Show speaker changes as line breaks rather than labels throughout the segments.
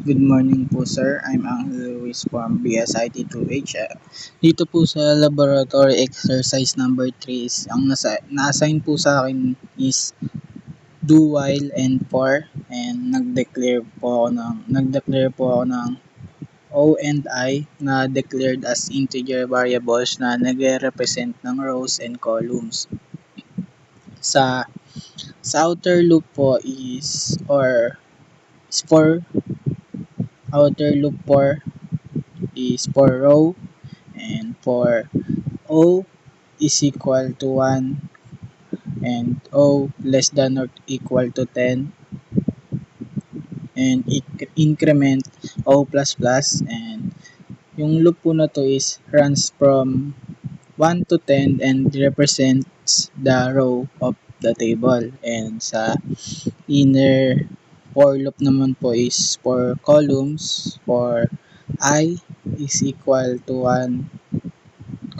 Good morning po sir, I'm Angel Luis from BSIT2H. Dito po sa laboratory exercise number 3 is ang na-assign po sa akin is do while and for, and nag-declare po ako ng O and I na declared as integer variables na nagre-represent ng rows and columns. Sa outer loop po outer loop is for row, and for O is equal to 1 and O less than or equal to 10, and increment O++, and yung loop po na to is runs from 1 to 10 and represents the row of the table. And sa inner for loop naman po is for columns, for I is equal to 1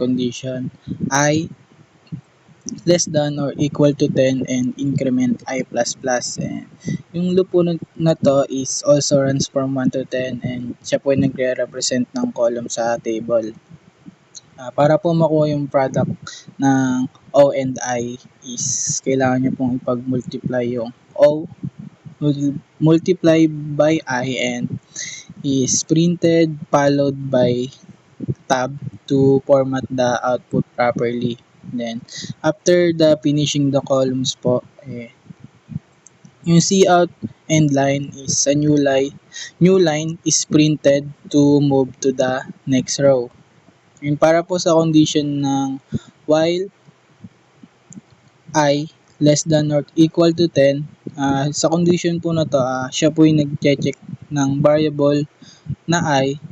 condition, I less than or equal to 10, and increment I++. And yung loop po na to is also runs from 1 to 10, and siya po yung nagre-represent ng column sa table. Para po makuha yung product ng O and I is kailangan nyo pong ipag-multiply yung O multiply by I, and is printed followed by tab to format the output properly. Then after the finishing the columns po, yung cout end line is a new line is printed to move to the next row. And para po sa condition ng while I less than or equal to 10, sa condition po na to, siya po yung nag-check ng variable na I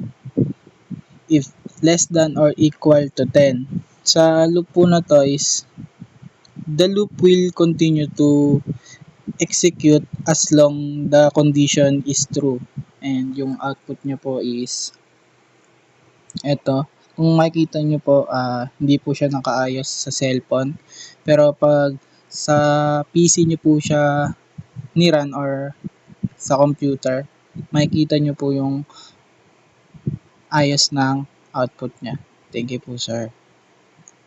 if less than or equal to 10. Sa loop po na to is the loop will continue to execute as long the condition is true. And yung output nyo po is eto. Kung makikita nyo po, hindi po siya nakaayos sa cellphone. Pero pag sa PC nyo po siya ni-run or sa computer, makikita nyo po yung ayos ng output niya. Thank you po sir.